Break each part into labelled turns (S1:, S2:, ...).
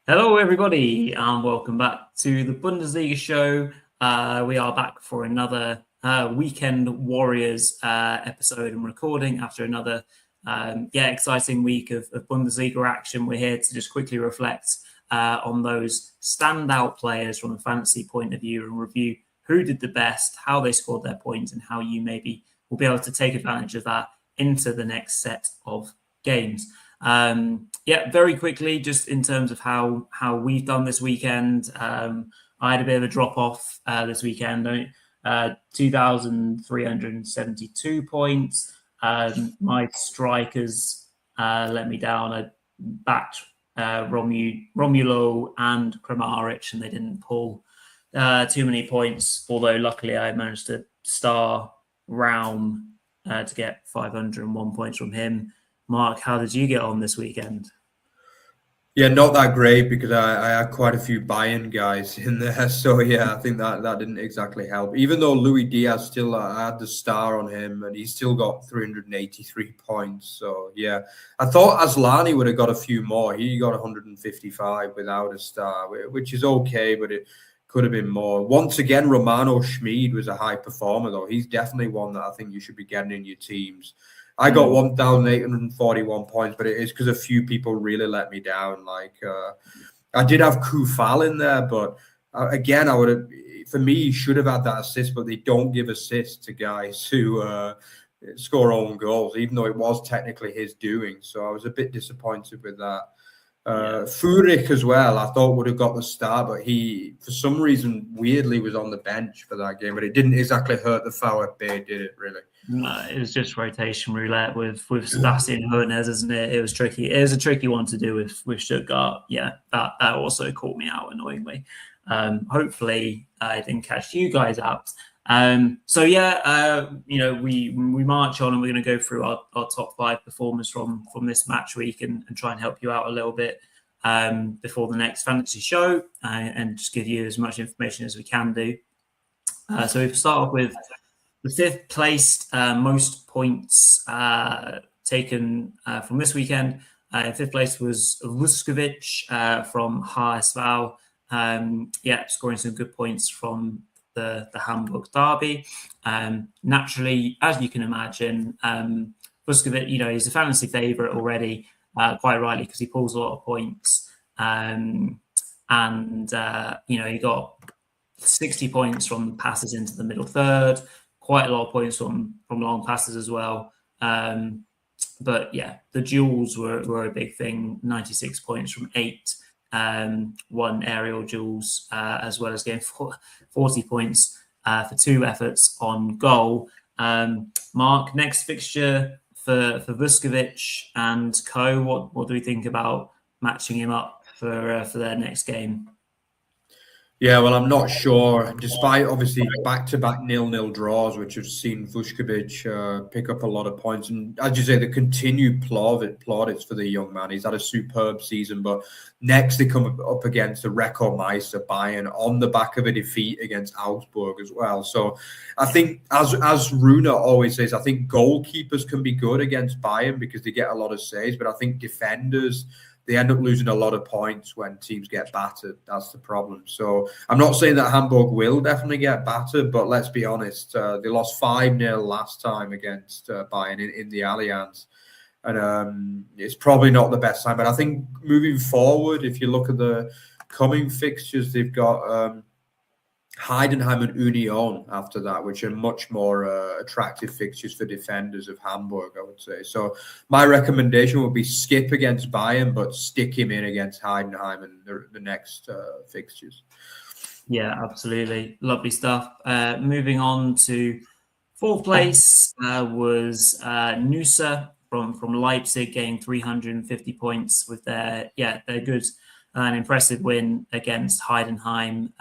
S1: Hello, everybody, and welcome back to the Bundesliga show. We are back for another Weekend Warriors episode and recording after another exciting week of Bundesliga action. We're here to just quickly reflect on those standout players from a fantasy point of view and review who did the best, how they scored their points, and how you maybe will be able to take advantage of that into the next set of games. Very quickly, just in terms of how we've done this weekend. I had a bit of a drop off this weekend. 2,372 points. My strikers let me down. I backed Romulo and Kramaric, and they didn't pull too many points. Although luckily I managed to star Raum to get 501 points from him. Mark, how did you get on this weekend?
S2: Yeah, not that great because I had quite a few Bayern guys in there. So, yeah, I think that didn't exactly help. Even though Luis Diaz still I had the star on him and he still got 383 points. So, yeah, I thought Aslani would have got a few more. He got 155 without a star, which is okay, but it could have been more. Once again, Romano Schmid was a high performer, though. He's definitely one that I think you should be getting in your teams. I got 1,841 points, but it is because a few people really let me down. I did have Kufal in there, but again, I would have. For me, he should have had that assist, but they don't give assists to guys who score own goals, even though it was technically his doing. So I was a bit disappointed with that. Furyk as well, I thought would have got the start, but he, for some reason, weirdly was on the bench for that game. But it didn't exactly hurt the VfB, did it? Really?
S1: No, it was just rotation roulette with Sebastian Hoeneß, isn't it? It was tricky. It was a tricky one to do with Stuttgart. Yeah, that also caught me out annoyingly. Hopefully, I didn't catch you guys out. We march on and we're going to go through our top 5 performers from this match week and try and help you out a little bit before the next fantasy show and just give you as much information as we can do. So we start off with the 5th placed most points taken from this weekend. In 5th place was Vuskovic from HSV. Scoring some good points from the Hamburg derby. Naturally, as you can imagine, Vuskovic, he's a fantasy favourite already, quite rightly, because he pulls a lot of points. He got 60 points from passes into the middle third, quite a lot of points from long passes as well. The duels were a big thing. 96 points from 8 one aerial duels, as well as getting 40 points for 2 efforts on goal. Mark, next fixture for Vuskovic and co. What do we think about matching him up for their next game?
S2: Yeah, well, I'm not sure. Despite obviously back-to-back 0-0 draws, which have seen Vuskovic pick up a lot of points, and as you say, the continued plaudits for the young man. He's had a superb season, but next they come up against the Rekordmeister Bayern on the back of a defeat against Augsburg as well. So I think, as Runa always says, I think goalkeepers can be good against Bayern because they get a lot of saves, but I think defenders, they end up losing a lot of points when teams get battered. That's the problem. So I'm not saying that Hamburg will definitely get battered, but let's be honest. They lost 5-0 last time against Bayern in the Allianz. And it's probably not the best time. But I think moving forward, if you look at the coming fixtures, they've got Heidenheim and Union after that, which are much more attractive fixtures for defenders of Hamburg, I would say. So my recommendation would be skip against Bayern, but stick him in against Heidenheim and the next fixtures.
S1: Yeah, absolutely. Lovely stuff. Moving on to 4th place was Nusa from Leipzig, getting 350 points with their good and impressive win against Heidenheim.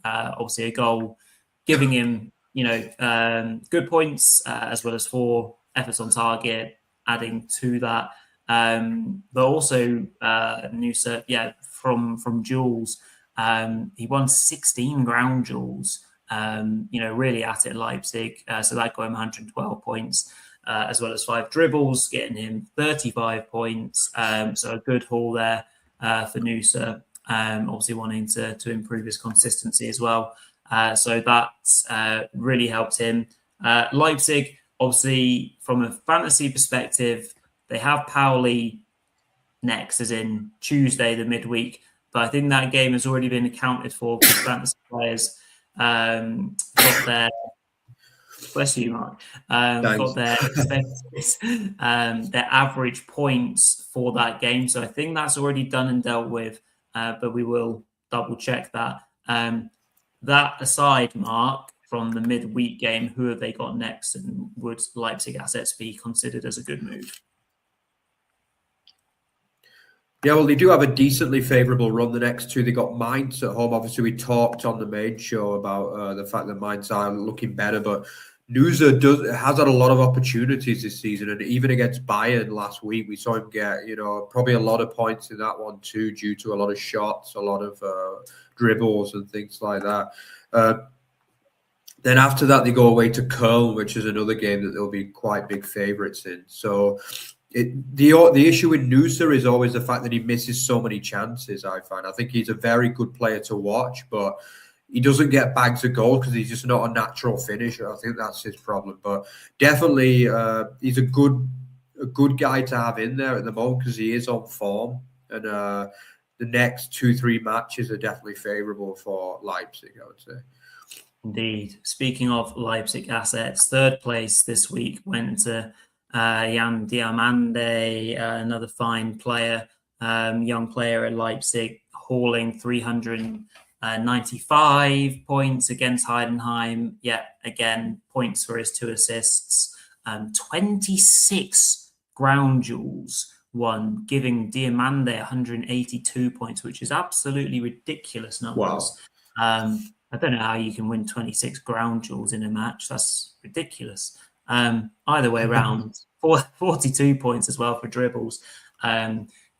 S1: Obviously a goal giving him, good points as well as 4 efforts on target, adding to that. But also Nusa, from duels, he won 16 ground duels. Really at it Leipzig. So that got him 112 points, as well as 5 dribbles, getting him 35 points. So a good haul there for Noosa, obviously wanting to improve his consistency as well. So that really helped him. Leipzig, obviously, from a fantasy perspective, they have Pauli next, as in Tuesday, the midweek. But I think that game has already been accounted for because fantasy players got their bless you, Mark. Got their expenses, their average points for that game. So I think that's already done and dealt with. But we will double check that. That aside, Mark, from the midweek game, who have they got next, and would Leipzig assets be considered as a good move?
S2: Yeah, well, they do have a decently favourable run the next two. They got Mainz at home. Obviously, we talked on the main show about the fact that Mainz are looking better, but Noosa has had a lot of opportunities this season, and even against Bayern last week, we saw him get, probably a lot of points in that one too, due to a lot of shots, a lot of dribbles and things like that. Then after that, they go away to Köln, which is another game that they'll be quite big favourites in. So the issue with Noosa is always the fact that he misses so many chances, I find. I think he's a very good player to watch, but he doesn't get bags of goals because he's just not a natural finisher. I think that's his problem. But definitely, he's a good guy to have in there at the moment because he is on form. And the next 2-3 matches are definitely favourable for Leipzig, I would say.
S1: Indeed. Speaking of Leipzig assets, third place this week went to Jan Diamande, another fine player, young player at Leipzig, hauling 395 points against Heidenheim. Yet again, points for his 2 assists, 26 ground duels won, giving Diamande 182 points, which is absolutely ridiculous numbers. Wow. I don't know how you can win 26 ground duels in a match. That's ridiculous. Either way around, 42 points as well for dribbles,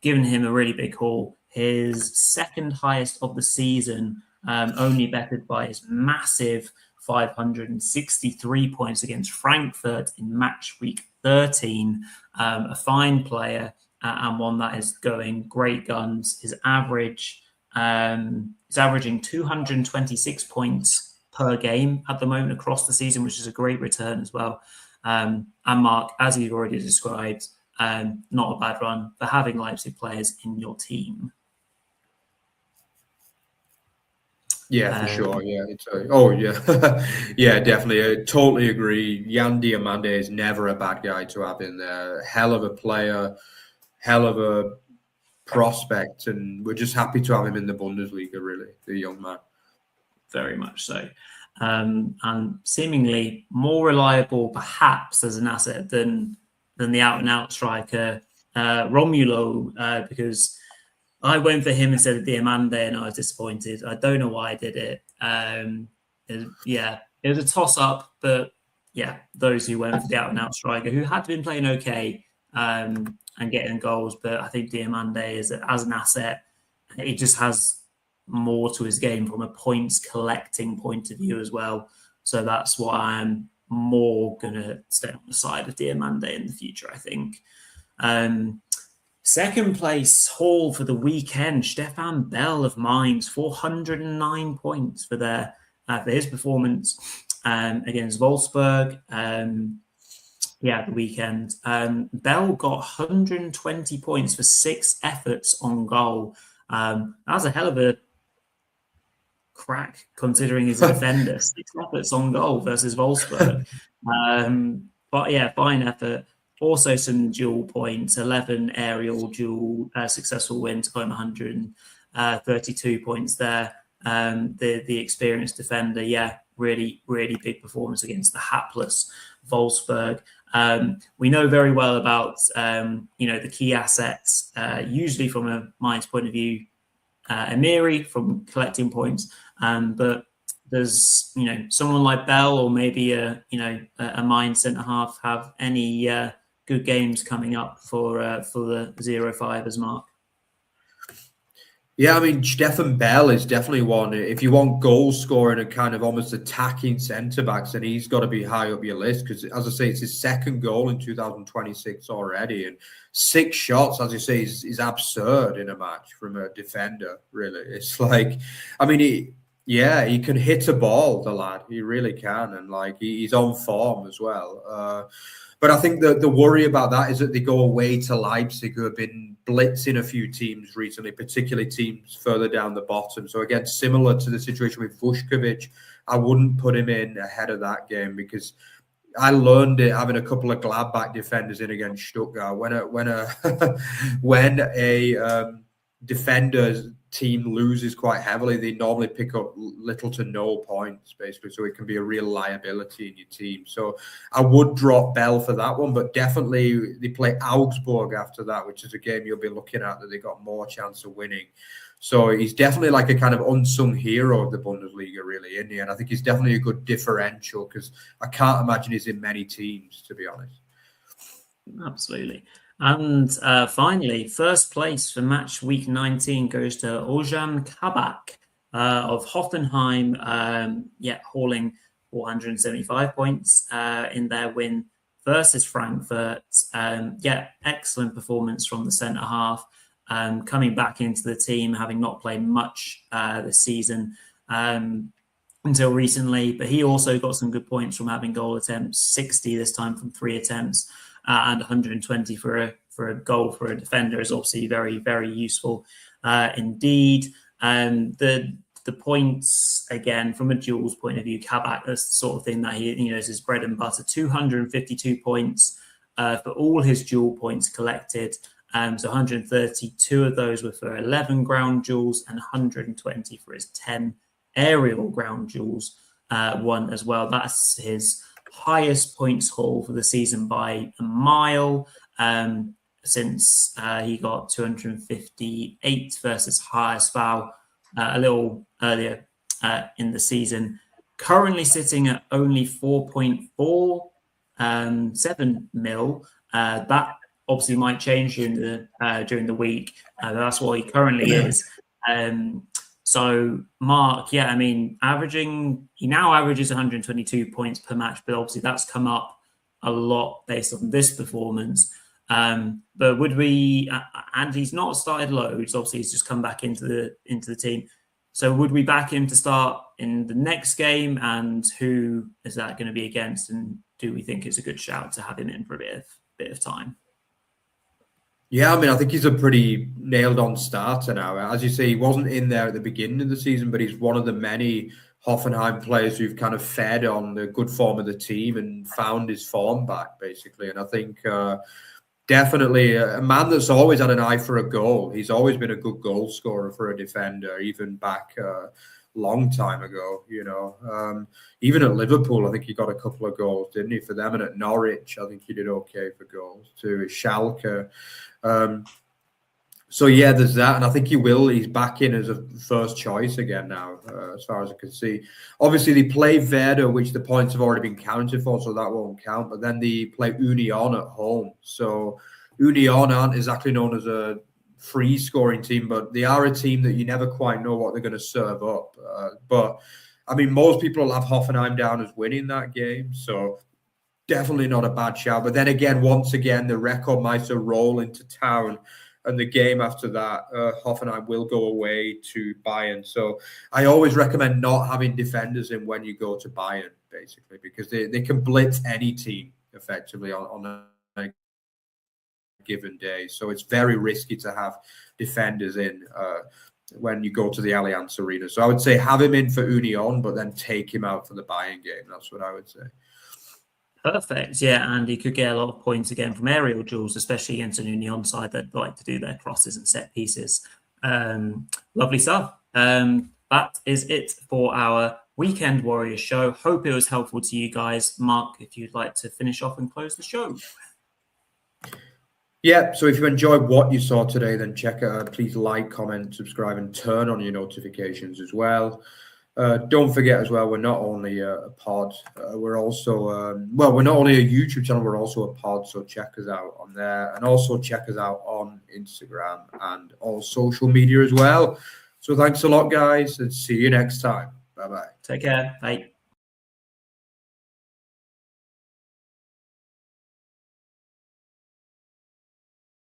S1: giving him a really big haul. His second highest of the season, only bettered by his massive 563 points against Frankfurt in Matchweek 13. A fine player and one that is going great guns. His average is averaging 226 points per game at the moment across the season, which is a great return as well. And Mark, as you've already described, not a bad run for having Leipzig players in your team.
S2: Yeah, for sure. Yeah. Yeah, definitely. I totally agree. Jan Diamande is never a bad guy to have in there. Hell of a player, hell of a prospect, and we're just happy to have him in the Bundesliga, really, the young man.
S1: Very much so. And seemingly more reliable, perhaps, as an asset than the out-and-out striker, Romulo, because I went for him instead of Diamande, and I was disappointed. I don't know why I did it. It was a toss-up, but yeah, those who went for the out-and-out striker, who had been playing okay and getting goals, but I think Diamande is as an asset, it just has more to his game from a points collecting point of view as well. So that's why I'm more going to stay on the side of Diamande in the future, I think. Second place haul for the weekend, Stefan Bell of Mainz, 409 points for his performance against Wolfsburg. The weekend. Bell got 120 points for 6 efforts on goal. That was a hell of a crack, considering he's a defender. 6 efforts on goal versus Wolfsburg. But yeah, fine effort. Also some dual points, 11 aerial dual successful wins, got him 132 points there. The experienced defender, really, really big performance against the hapless Wolfsburg. We know very well about the key assets, usually from a Mainz point of view, Amiri from collecting points, but there's someone like Bell or maybe a Mainz centre half have any good games coming up for the 0-5 as Mark.
S2: Yeah, I mean, Stefan Bell is definitely one. If you want goal scoring and kind of almost attacking centre backs, then he's got to be high up your list because, as I say, it's his second goal in 2026 already. And 6 shots, as you say, is absurd in a match from a defender, really. It's like, I mean, he can hit a ball, the lad. He really can. And like, he's on form as well. But I think the worry about that is that they go away to Leipzig, who have been blitzing a few teams recently, particularly teams further down the bottom. So again, similar to the situation with Vuskovic, I wouldn't put him in ahead of that game because I learned it having a couple of Gladbach defenders in against Stuttgart. When a defender's team loses quite heavily, they normally pick up little to no points, basically. So it can be a real liability in your team. So I would drop Bell for that one, but definitely they play Augsburg after that, which is a game you'll be looking at that they got more chance of winning. So he's definitely like a kind of unsung hero of the Bundesliga, really, isn't he? And I think he's definitely a good differential because I can't imagine he's in many teams, to be honest.
S1: Absolutely. And finally, first place for match week 19 goes to Ozan Kabak of Hoffenheim, hauling 475 points in their win versus Frankfurt. Excellent performance from the centre half, coming back into the team, having not played much this season until recently. But he also got some good points from having goal attempts, 60 this time from 3 attempts. And 120 for a goal for a defender is obviously very, very useful indeed. The points, again, from a duels point of view, Kabak, that's the sort of thing that he is his bread and butter. 252 points for all his duel points collected. So 132 of those were for 11 ground duels and 120 for his 10 aerial ground duels won as well. That's his highest points haul for the season by a mile since he got 258 versus HSV a little earlier in the season. Currently sitting at only 4.47 mil. That obviously might change during the week. That's what he currently is. So Mark, he now averages 122 points per match, but obviously that's come up a lot based on this performance. But would we? And he's not started loads. Obviously, he's just come back into the team. So would we back him to start in the next game? And who is that going to be against? And do we think it's a good shout to have him in for a bit of time?
S2: Yeah, I mean, I think he's a pretty nailed-on starter now. As you say, he wasn't in there at the beginning of the season, but he's one of the many Hoffenheim players who've kind of fed on the good form of the team and found his form back, basically. And I think definitely a man that's always had an eye for a goal. He's always been a good goal scorer for a defender, even back long time ago, even at Liverpool, I think he got a couple of goals, didn't he, for them? And at Norwich, I think he did okay for goals too. Schalke. So yeah, there's that, and I think he's back in as a first choice again now, as far as I can see. Obviously, they play Werder, which the points have already been counted for, so that won't count. But then they play Union at home, so Union aren't exactly known as a free scoring team, but they are a team that you never quite know what they're going to serve up. But I mean, most people will have Hoffenheim down as winning that game, so definitely not a bad shout. But then again, once again, the Rekordmeister roll into town, and the game after that, Hoffenheim will go away to Bayern. So I always recommend not having defenders in when you go to Bayern, basically, because they can blitz any team effectively on a given day. So it's very risky to have defenders in when you go to the Allianz Arena. So I would say have him in for Union, but then take him out for the Bayern game. That's what I would say.
S1: Perfect. Yeah, and he could get a lot of points again from aerial duels, especially against an Union side that like to do their crosses and set pieces. Lovely stuff. That is it for our Weekend Warriors show. Hope it was helpful to you guys. Mark, if you'd like to finish off and close the show.
S2: Yeah, so if you enjoyed what you saw today, then please like, comment, subscribe, and turn on your notifications as well. Don't forget as well, we're not only a pod, we're also, we're not only a YouTube channel, we're also a pod. So check us out on there, and also check us out on Instagram and all social media as well. So thanks a lot, guys, and see you next time. Bye-bye.
S1: Take care. Bye.